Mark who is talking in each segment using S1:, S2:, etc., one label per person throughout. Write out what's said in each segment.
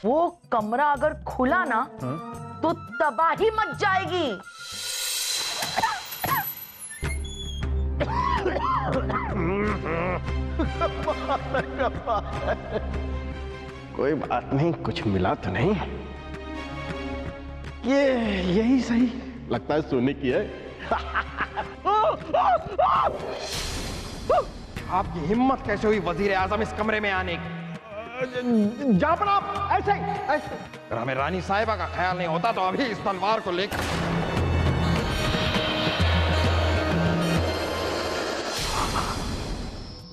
S1: वो कमरा अगर खुला ना तो तबाही मच जाएगी।
S2: कोई बात नहीं, कुछ मिला तो नहीं। यही सही लगता है, सोने की है।
S3: आपकी हिम्मत कैसे हुई वजीर आजम इस कमरे में आने की?
S2: जहाँ आप ऐसे
S3: अगर हमें रानी साहिबा का ख्याल नहीं होता तो अभी इस तलवार को लेकर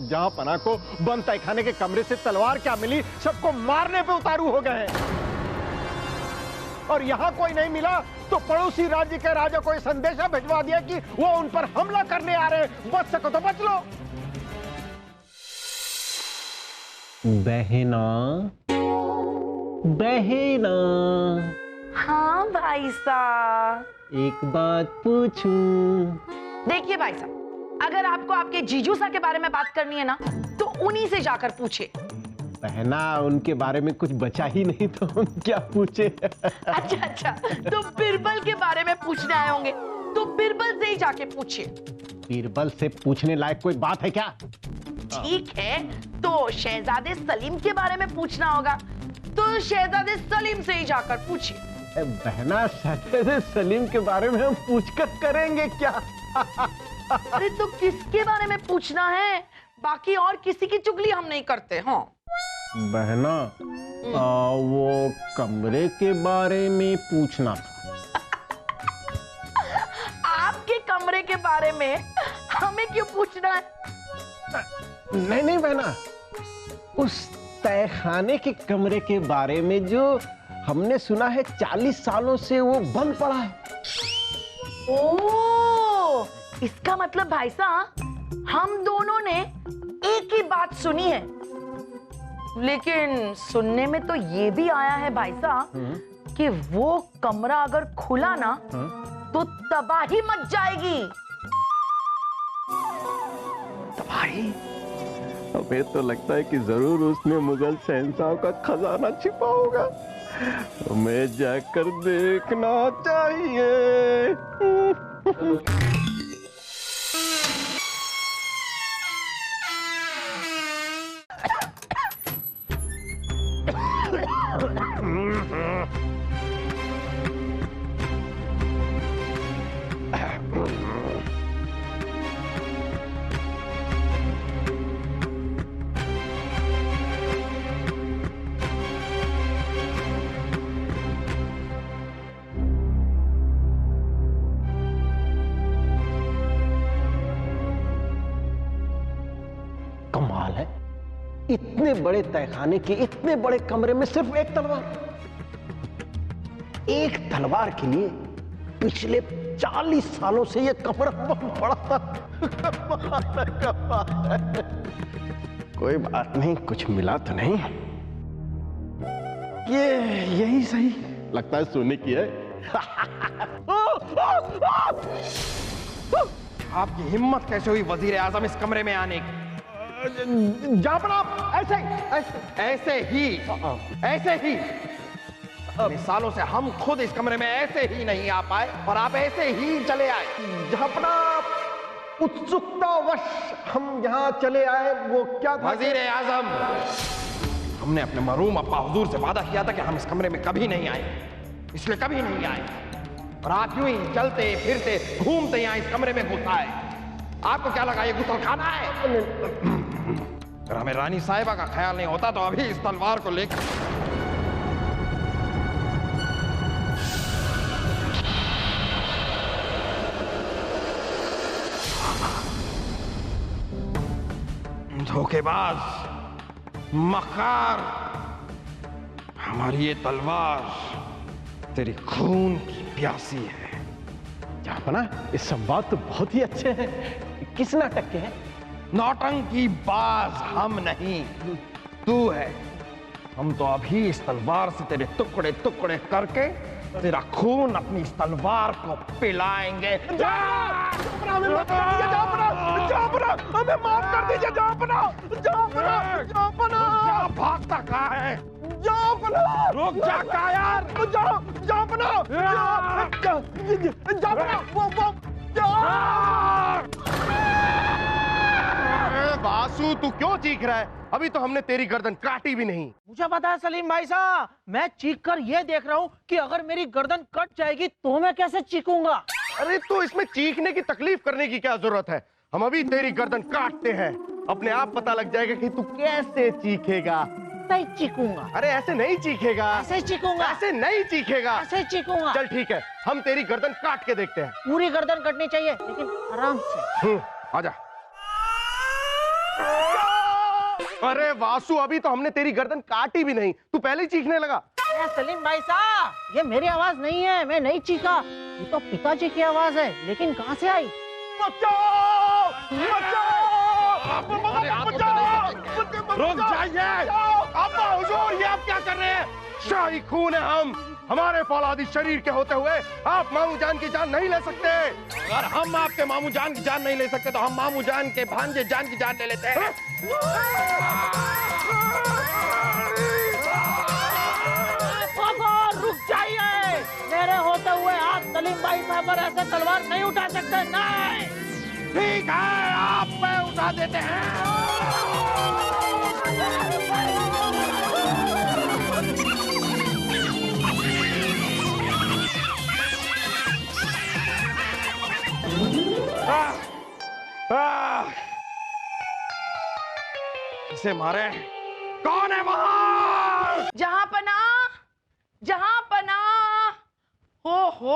S2: जहाँ पना को बंद तहखाने के कमरे से तलवार क्या मिली, सबको मारने पे उतारू हो गए हैं। और यहाँ कोई नहीं मिला तो पड़ोसी राज्य के राजा को संदेशा भिजवा दिया कि वो उन पर हमला करने आ रहे हैं, बच सको तो बच लो।
S4: बहना, बहना।
S1: हाँ भाई साहब।
S4: एक बात पूछूं?
S1: देखिए भाई साहब, अगर आपको आपके जीजू सा के बारे में बात करनी है ना तो उन्हीं से जाकर पूछे।
S4: बहना, उनके बारे में कुछ बचा ही नहीं तो हम क्या पूछे?
S1: अच्छा, तो बिरबल के बारे में पूछने आए होंगे तो बिरबल से ही जाके पूछिए।
S4: बीरबल से पूछने लायक कोई बात है क्या?
S1: ठीक है, तो शहजादे सलीम के बारे में पूछना होगा तो शहजादे सलीम से ही जाकर पूछिए।
S4: बहना, शहजादे सलीम के बारे में हम पूछकर करेंगे क्या?
S1: अरे तो किसके बारे में पूछना है? बाकी और किसी की चुगली हम नहीं करते। हाँ
S4: बहना, वो कमरे के बारे में पूछना था।
S1: आपके कमरे के बारे में हमें क्यों पूछना है?
S4: नहीं बहना, उस तहखाने के कमरे के बारे में जो हमने सुना है 40 सालों से वो बंद पड़ा है।
S1: ओह, इसका मतलब भाई साहब हम दोनों ने एक ही बात सुनी है, लेकिन सुनने में तो ये भी आया है भाई साहब कि वो कमरा अगर खुला ना तो तबाही मच जाएगी।
S2: तबाही? हमें तो लगता है कि जरूर उसने मुगल शहंशाह का खजाना छिपा होगा। हमें जाकर देखना चाहिए।
S4: कमाल है, इतने बड़े तहखाने के इतने बड़े कमरे में सिर्फ एक तलवार। एक तलवार के लिए पिछले 40 सालों से ये कमरा बंद पड़ा था।
S2: कोई बात नहीं, कुछ मिला तो नहीं। यही सही लगता है, सोने की है।
S3: आपकी हिम्मत कैसे हुई वजीर आजम इस कमरे में आने की?
S2: जहाँ पर आप ऐसे
S3: ही इतने सालों से हम खुद इस कमरे में ऐसे ही नहीं आ पाए और आप ऐसे ही चले आए।
S2: जहाँ पर आप उत्सुकतावश हम यहाँ चले आए, वो क्या था?
S3: वजीर आजम, हमने अपने मरूम अब्बा हुजूर से वादा किया था कि हम इस कमरे में कभी नहीं आए, इसलिए कभी नहीं आए। और आप यूं ही चलते फिरते घूमते यहाँ इस कमरे में घुस आए। आपको क्या लगा ये गुस्लखाना है? अगर हमें रानी साहिबा का ख्याल नहीं होता तो अभी इस तलवार को लेकर धोखेबाज, मक्कार, हमारी ये तलवार तेरी खून की प्यासी है।
S4: जापना, ये संवाद तो बहुत ही अच्छे हैं। किस नाटक के हैं?
S3: नौटंकी बाज हम नहीं, तू है। हम तो अभी इस तलवार से तेरे टुकड़े टुकड़े करके तेरा खून अपनी इस तलवार को पिलाएंगे।
S2: हमें माफ कर दीजिए जापना, हमें माफ कर दीजिए जापना।
S3: भागता कहाँ है?
S2: जापना
S3: रुक जा कायर।
S2: जापना
S5: वासु तू क्यों चीख रहा है? अभी तो हमने तेरी गर्दन काटी भी नहीं।
S6: मुझे पता है सलीम भाई साहब, मैं चीख कर ये देख रहा हूँ कि अगर मेरी गर्दन कट जाएगी तो मैं कैसे चीखूंगा।
S5: अरे तो इसमें चीखने की तकलीफ करने की क्या जरूरत है? हम अभी तेरी गर्दन काटते हैं, अपने आप पता लग जाएगा कि तू कैसे चीखेगा।
S6: नहीं चीखूंगा,
S5: अरे ऐसे नहीं चीखेगा,
S6: ऐसे चीखूंगा,
S5: ऐसे नहीं चीखेगा।
S6: ऐसे चीखूंगा।
S5: चल ठीक है, हम तेरी गर्दन काट के देखते हैं।
S6: पूरी गर्दन कटनी चाहिए लेकिन आराम से।
S5: आजा। अरे वासु अभी तो हमने तेरी गर्दन काटी भी नहीं, तू पहले ही चीखने लगा।
S6: सलीम भाई साहब, ये मेरी आवाज नहीं है, मैं नहीं चीखा, ये तो पिताजी की आवाज है। लेकिन कहाँ से आई?
S3: रुक जाइए।
S5: अब्बा हुजूर, ये आप क्या कर रहे हैं? शाही खून है हम, हमारे फौलादी शरीर के होते हुए आप मामू जान की जान नहीं ले सकते।
S3: अगर हम आपके मामू जान की जान नहीं ले सकते तो हम मामू जान के भांजे जान की जान ले लेते हैं।
S6: रुक जाइए, मेरे होते हुए आप सलीम भाई साहब पर ऐसे तलवार नहीं उठा सकते। नहीं।
S3: ठीक है, आप पे उठा देते हैं। इसे मारे। कौन है वहां?
S1: जहां पना हो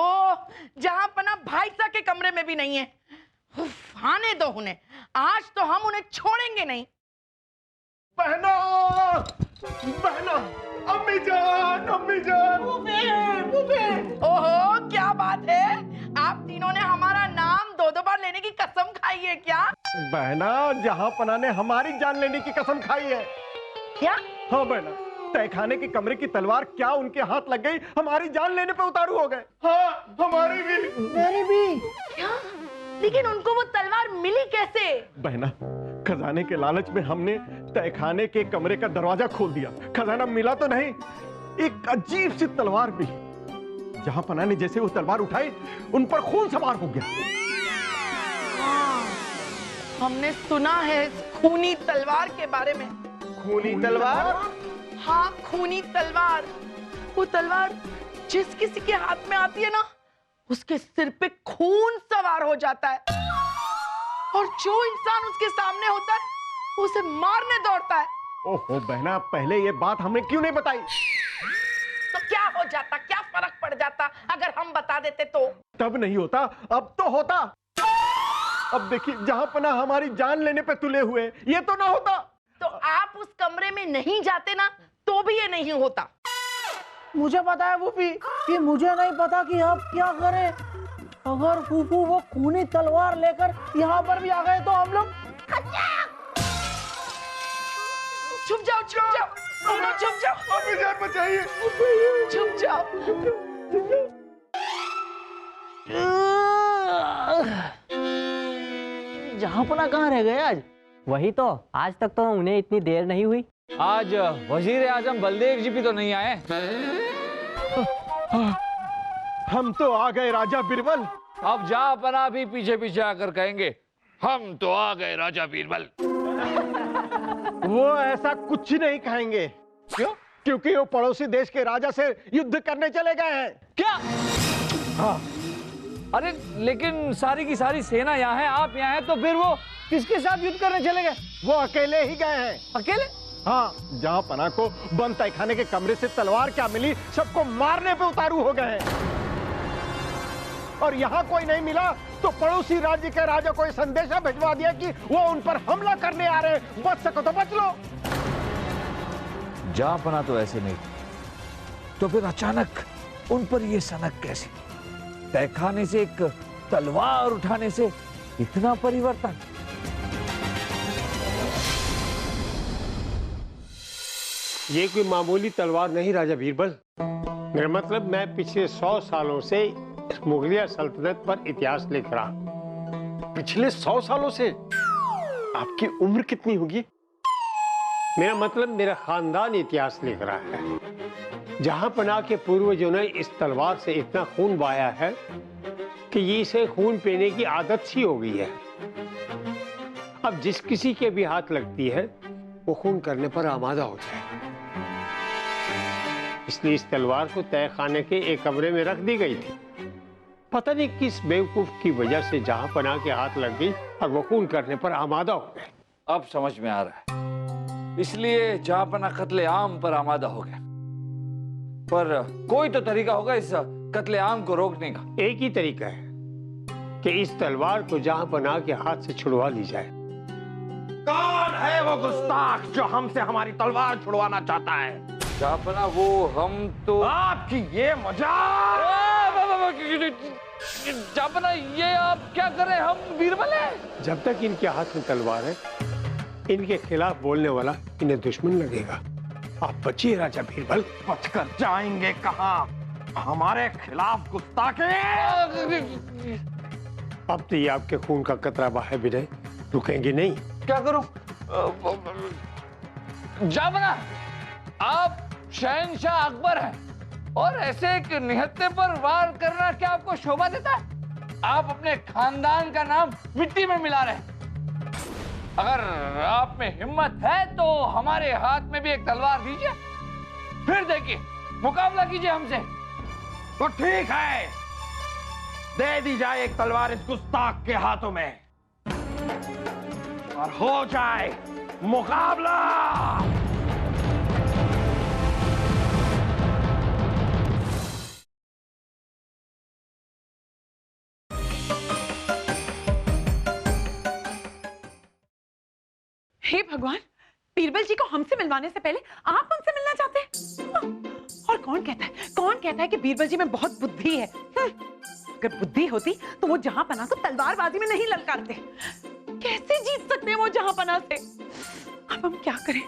S1: जहां पना भाई साहब के कमरे में भी नहीं है। उफ, आने दो उन्हें, आज तो हम उन्हें छोड़ेंगे नहीं।
S2: बहना, अम्मी जान।
S1: ओहो, क्या बात है, आप तीनों ने हमारा नाम दो बार लेने की कसम खाई है क्या?
S2: बहना, जहां पना ने हमारी जान लेने की कसम खाई है।
S1: क्या?
S2: हाँ बहना, तहखाने के कमरे की तलवार क्या उनके हाथ लग गई, हमारी जान लेने पे उतारू हो गए। हाँ, हमारी भी।
S6: मेरी भी।
S1: क्या? लेकिन उनको वो तलवार मिली कैसे?
S2: बहना, खजाने के लालच में हमने तहखाने के कमरे का दरवाजा खोल दिया। खजाना मिला तो नहीं, एक अजीब सी तलवार भी। जहां पना ने जैसे वो तलवार उठाई, उन पर खून सवार हो गया।
S1: हमने सुना है इस खूनी तलवार के बारे में।
S5: खूनी तलवार?
S1: हाँ, खूनी तलवार। वो तलवार जिस किसी के हाथ में आती है ना, उसके सिर पे खून सवार हो जाता है और जो इंसान उसके सामने होता है वो उसे मारने दौड़ता है।
S2: ओहो बहना, पहले ये बात हमें क्यों नहीं बताई?
S1: तो क्या हो जाता, क्या फर्क पड़ जाता अगर हम बता देते तो?
S2: तब नहीं होता, अब तो होता। अब देखिए, जहां पना हमारी जान लेने पे तुले हुए, ये तो ना होता।
S1: तो आप उस कमरे में नहीं जाते ना, तो भी ये नहीं होता।
S6: मुझे पता है फूफी, कि मुझे नहीं पता कि आप क्या करें। अगर फूफू वो खूनी तलवार लेकर यहाँ पर भी आ गए तो हम लोग
S1: छुप जाओ, छुप जाओ, छुप जाओ,
S2: अम्मी जान बचाइए।
S1: छुप जाओ।
S6: जहाँ पना कहाँ रह गए आज?
S7: वही तो, आज तक तो उन्हें इतनी देर नहीं हुई।
S8: आज वजीर आजम बलदेव जी भी तो नहीं आए।
S2: हम तो आ गए राजा बीरबल।
S8: अब जा पना भी पीछे पीछे आकर कहेंगे हम तो आ गए राजा बीरबल।
S2: वो ऐसा कुछ नहीं कहेंगे।
S8: क्यों?
S2: क्योंकि वो पड़ोसी देश के राजा से युद्ध करने चले गए हैं।
S8: क्या?
S2: हाँ।
S8: अरे लेकिन सारी की सारी सेना यहाँ है, आप यहाँ हैं, तो फिर वो किसके साथ युद्ध करने चले गए?
S2: वो अकेले ही गए हैं।
S8: अकेले?
S2: हाँ, जहां पना को बंद तहखाने के कमरे से तलवार क्या मिली, सबको मारने पे उतारू हो गए हैं। और यहाँ कोई नहीं मिला तो पड़ोसी राज्य के राजा को संदेशा भिजवा दिया कि वो उन पर हमला करने आ रहे हैं, बच सको तो बच लो।
S8: जहां पना तो ऐसे नहीं, तो फिर अचानक उन पर ये सनक कैसी? तहखाने से एक तलवार उठाने से इतना परिवर्तन?
S9: ये कोई मामूली तलवार नहीं राजा बीरबल,
S4: मेरा मतलब मैं पिछले 100 सालों से मुगलिया सल्तनत पर इतिहास लिख रहा हूं।
S2: पिछले 100 सालों से? आपकी उम्र कितनी होगी?
S4: मेरा मतलब मेरा खानदान इतिहास लिख रहा है। जहां पनाह के पूर्वजों ने इस तलवार से इतना खून बहाया है कि ये इसे खून पीने की आदत सी हो गई है। अब जिस किसी के भी हाथ लगती है वो खून करने पर आमादा हो जाए। इसलिए इस तलवार को तहखाने के एक कमरे में रख दी गई थी। पता नहीं किस बेवकूफ की वजह से जहां पनाह के हाथ लग गई और वो खून करने पर आमादा हो गए।
S8: अब समझ में आ रहा है, इसलिए जहांपना कत्ले आम पर आमादा हो गया। पर कोई तो तरीका होगा इस कत्ले आम को रोकने का।
S4: एक ही तरीका है कि इस तलवार को जहांपनाह के हाथ से छुड़वा ली जाए।
S3: कौन है वो गुस्ताख जो हमसे हमारी तलवार छुड़वाना चाहता है?
S8: जहांपना वो हम तो
S3: आपकी ये मजाक!
S8: जहांपना ये आप क्या कर रहे हैं? हम बीरबल हैं।
S4: जब तक इनके हाथ में तलवार है इनके खिलाफ बोलने वाला इन्हें दुश्मन लगेगा। आप बचिए राजा बीरबल।
S3: बचकर जाएंगे कहाँ? हमारे खिलाफ गुस्ताखी!
S4: अब तो ये आपके खून का कतरा बहाए बिना रुकेंगे नहीं।
S8: क्या करूं? जहांपना आप शहंशाह अकबर हैं और ऐसे एक निहत्थे पर वार करना क्या आपको शोभा देता है? आप अपने खानदान का नाम मिट्टी में मिला रहे हैं। अगर आप में हिम्मत है तो हमारे हाथ में भी एक तलवार दीजिए, फिर देखिए मुकाबला कीजिए हमसे।
S3: तो ठीक है, दे दी जाए एक तलवार इस गुस्ताख के हाथों में और हो जाए मुकाबला।
S9: हे भगवान, बीरबल जी को हमसे मिलवाने से पहले आप उनसे मिलना चाहते हैं? और कौन कहता है कि बीरबल जी में बहुत बुद्धि है? अगर बुद्धि होती तो वो जहांपना को तलवारबाजी में नहीं ललकारते। कैसे जीत सकते हैं वो जहांपना से? अब हम क्या करें?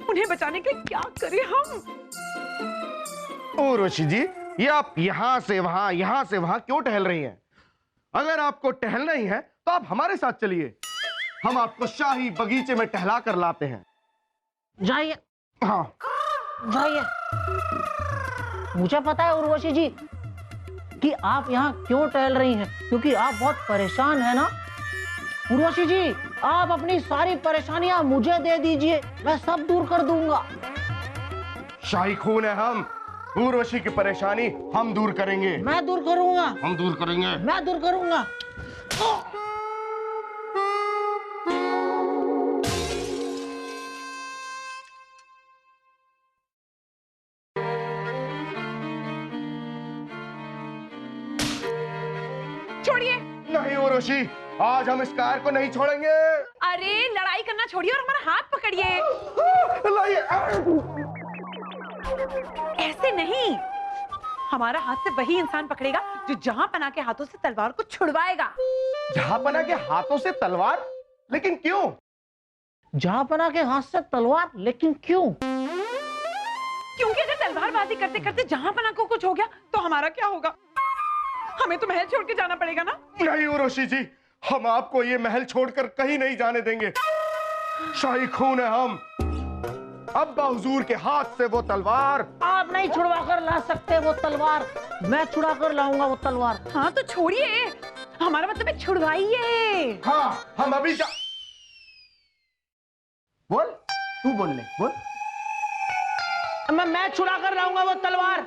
S9: उन्हें बचाने के लिए क्या करें हम?
S5: उर्वशी जी, ये आप यहां से वहां क्यों टहल रही हैं? अगर आपको टहलना ही है तो आप हमारे साथ चलिए, हम आपको शाही बगीचे में टहला कर लाते हैं।
S6: जाइए।
S5: हाँ
S6: जाइए। मुझे पता है उर्वशी जी कि आप यहाँ क्यों टहल रही हैं, क्योंकि आप बहुत परेशान है ना। उर्वशी जी, आप अपनी सारी परेशानियां मुझे दे दीजिए, मैं सब दूर कर दूंगा।
S5: शाही खून है हम, उर्वशी की परेशानी हम दूर करेंगे।
S6: मैं दूर करूंगा।
S5: हम दूर करेंगे।
S6: मैं दूर करूंगा।
S9: छोड़िए।
S5: नहीं उर्वशी, आज हम इस कार को नहीं छोड़ेंगे।
S9: अरे लड़ाई करना छोड़िए और हमारा हाथ पकड़िए। ऐसे नहीं, हमारा हाथ से वही इंसान पकड़ेगा जो जहांपना के हाथों से तलवार को छुड़वाएगा।
S5: जहांपना के हाथों से तलवार? लेकिन क्यों?
S6: जहांपना के हाथ से तलवार, लेकिन क्यों?
S9: क्योंकि अगर तलवारबाजी करते करते जहांपना को कुछ हो गया तो हमारा क्या होगा? हमें तो महल छोड़ के जाना पड़ेगा ना।
S5: नहीं उर्वशी जी, हम आपको ये महल छोड़कर कहीं नहीं जाने देंगे। शाही खून है हम। अब्बा हुजूर के हाथ से वो तलवार
S6: आप नहीं छुड़वा कर ला सकते वो तलवार, मैं छुड़ा कर लाऊंगा वो तलवार।
S9: हाँ तो छोड़िए, हमारा मतलब है छुड़वाइए।
S5: हाँ, हम अभी जा... बोल, तू बोल ले, बोल।
S6: मैं छुड़ा कर लाऊंगा वो तलवार।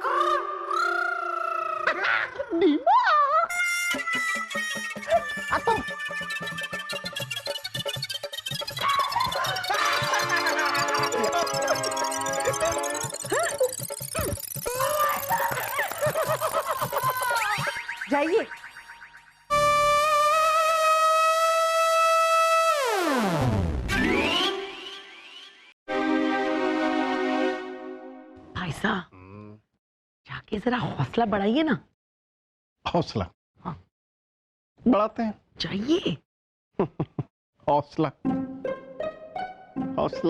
S6: तुम
S9: जाइए। भाई साहब, जाके जरा हौसला बढ़ाइए ना।
S2: हौसला?
S9: हाँ।
S2: बढ़ाते हैं।
S9: जाइए।
S2: हौसला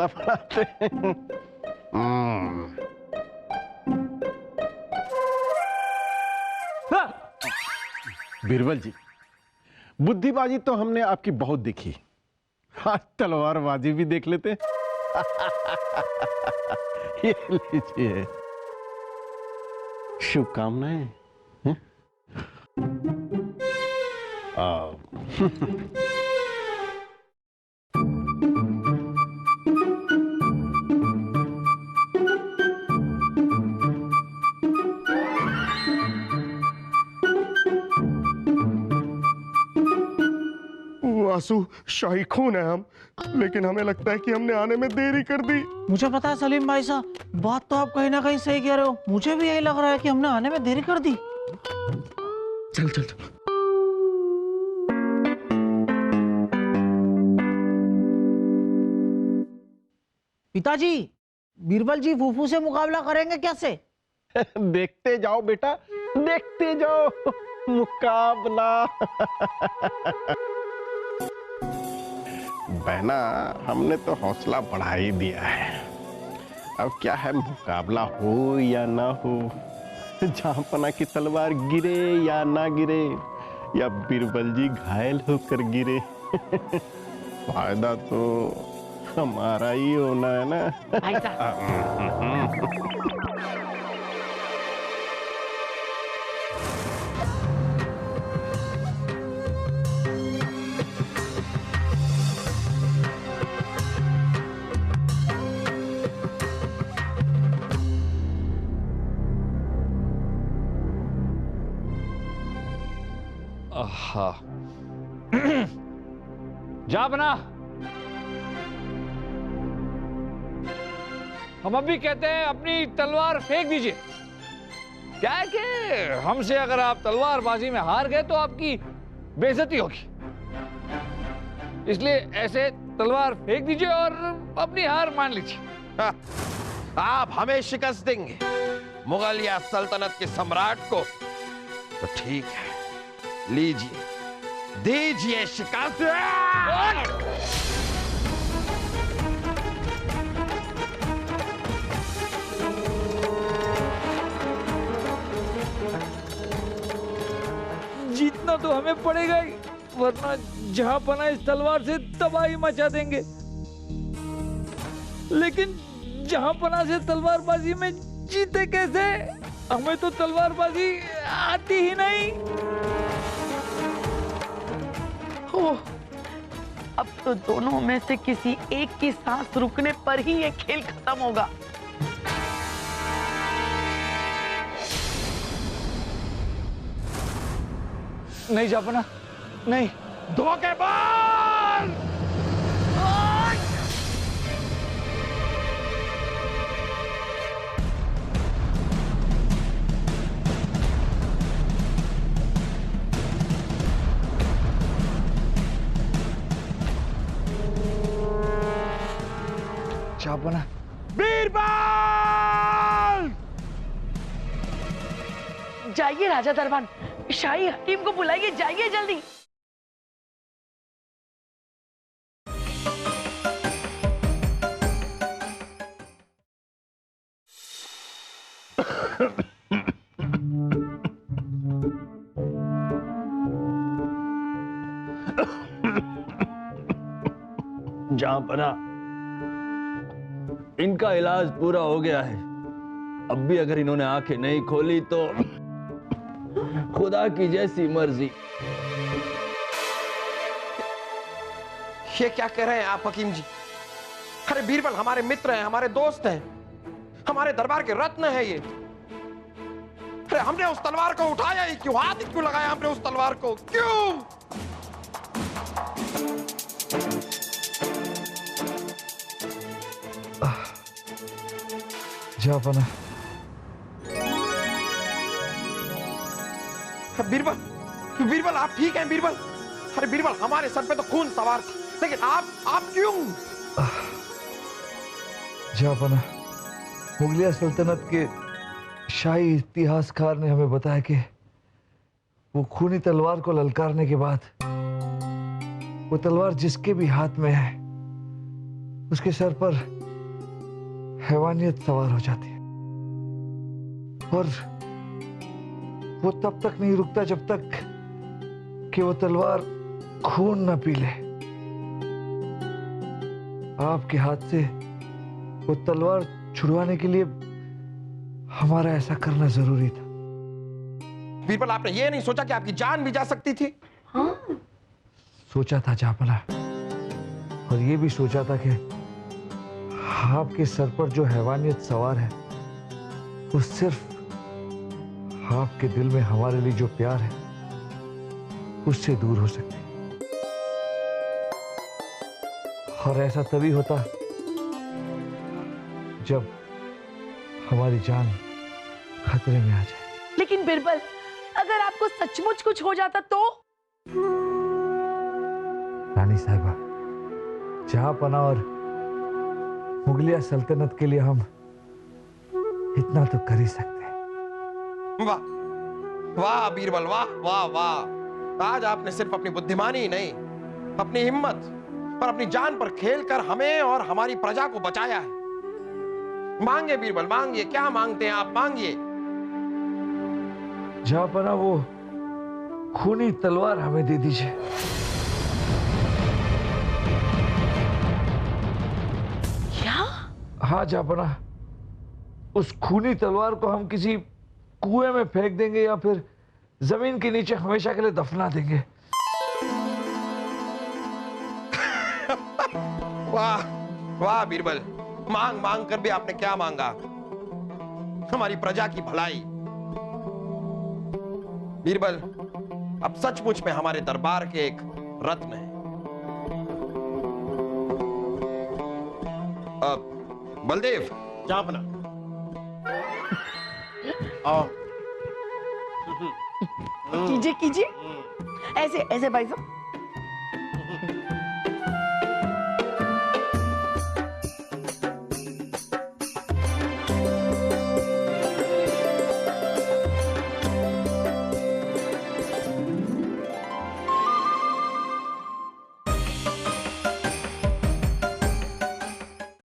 S2: बढ़ाते हैं। बीरबल जी, बुद्धिबाजी तो हमने आपकी बहुत देखी, आज तलवारबाजी भी देख लेते हैं। ये लीजिए, शुभकामनाएं। हैं? आओ।
S5: वासु, शाही खून है हम, लेकिन हमें लगता है कि हमने आने में देरी कर दी।
S6: मुझे पता है सलीम भाई साहब, बात तो आप कहीं ना कहीं सही कह रहे हो। मुझे भी यही लग रहा है कि हमने आने में देरी कर दी।
S5: चल चल चल।
S6: पिताजी, बीरबल जी फूफू से मुकाबला करेंगे कैसे?
S2: देखते जाओ बेटा, देखते जाओ, मुकाबला। बहना, हमने तो हौसला बढ़ा ही दिया है। अब क्या है, मुकाबला हो या ना हो, जहांपना की तलवार गिरे या ना गिरे, या बीरबल जी घायल होकर गिरे, फायदा तो हमारा ही होना है ना।
S1: भाई साहब,
S8: आहा। जाबना, हम अभी कहते हैं अपनी तलवार फेंक दीजिए। क्या है कि हमसे अगर आप तलवारबाजी में हार गए तो आपकी बेइज्जती होगी, इसलिए ऐसे तलवार फेंक दीजिए और अपनी हार मान लीजिए।
S3: आप हमें शिकस्त देंगे, मुगल या सल्तनत के सम्राट को? तो ठीक है, लीजिए, दीजिए शिकस्त।
S8: जीतना तो हमें पड़ेगा ही, वरना जहां पना इस तलवार से तबाही मचा देंगे। लेकिन जहां पना से तलवारबाजी में जीते कैसे? हमें तो तलवारबाजी आती ही नहीं।
S1: ओह, अब तो दोनों में से किसी एक की सांस रुकने पर ही ये खेल खत्म होगा।
S8: नहीं जापना, नहीं।
S3: धोखेबाज!
S8: जापना,
S3: बीरबल!
S1: जाइए राजा दरबान, शाही हकीम को बुलाइए, जाइए जल्दी।
S10: जहांपना, इनका इलाज पूरा हो गया है। अब भी अगर इन्होंने आंखें नहीं खोली तो खुदा की जैसी मर्जी।
S3: ये क्या कह रहे हैं आप हकीम जी? अरे बीरबल हमारे मित्र हैं, हमारे दोस्त हैं, हमारे दरबार के रत्न हैं ये। अरे हमने उस तलवार को उठाया ही क्यों? हाथ ही क्यों लगाया हमने उस तलवार को? क्यों?
S8: जापना,
S3: बीरबल, बीरबल आप ठीक हैं बीरबल? अरे बीरबल हमारे सर पे तो खून सवार था, लेकिन आप क्यों?
S11: जापना, मुगलिया सल्तनत के शाही इतिहासकार ने हमें बताया कि वो खूनी तलवार को ललकारने के बाद वो तलवार जिसके भी हाथ में है उसके सर पर हैवानियत सवार हो जाती है, और वो तब तक नहीं रुकता जब तक कि वो तलवार खून न पी ले। आपके हाथ से वो तलवार छुड़वाने के लिए हमारा ऐसा करना जरूरी था।
S3: बीरबल, आपने ये नहीं सोचा कि आपकी जान भी जा सकती थी?
S1: हाँ।
S11: सोचा था जापना, और ये भी सोचा था कि आपके सर पर जो हैवानियत सवार है वो सिर्फ आपके दिल में हमारे लिए जो प्यार है उससे दूर हो सकती है। और ऐसा तभी होता जब हमारी जान खतरे में आ जाए।
S1: लेकिन बिरबल, अगर आपको सचमुच कुछ हो जाता तो?
S11: रानी साहिबा, जहां पना और मुगलिया सल्तनत के लिए हम इतना तो कर ही सकते हैं।
S3: वाह वाह बीरबल, वाह वाह वाह। आज आपने सिर्फ अपनी बुद्धिमानी ही नहीं, अपनी हिम्मत और अपनी जान पर खेलकर हमें और हमारी प्रजा को बचाया है। मांगे बीरबल, मांगिए, क्या मांगते हैं आप, मांगिए।
S11: जहां पना वो खूनी तलवार हमें दे दीजिए।
S1: क्या?
S11: हाँ जापना, उस खूनी तलवार को हम किसी कुएं में फेंक देंगे या फिर जमीन के नीचे हमेशा के लिए दफना देंगे।
S3: वाह वाह बीरबल, मांग मांग कर भी आपने क्या मांगा? हमारी प्रजा की भलाई। बीरबल, अब सचमुच में हमारे दरबार के एक रत्न है। बलदेव,
S2: जापना आओ।
S1: कीजिए कीजिए, ऐसे ऐसे भाई साहब।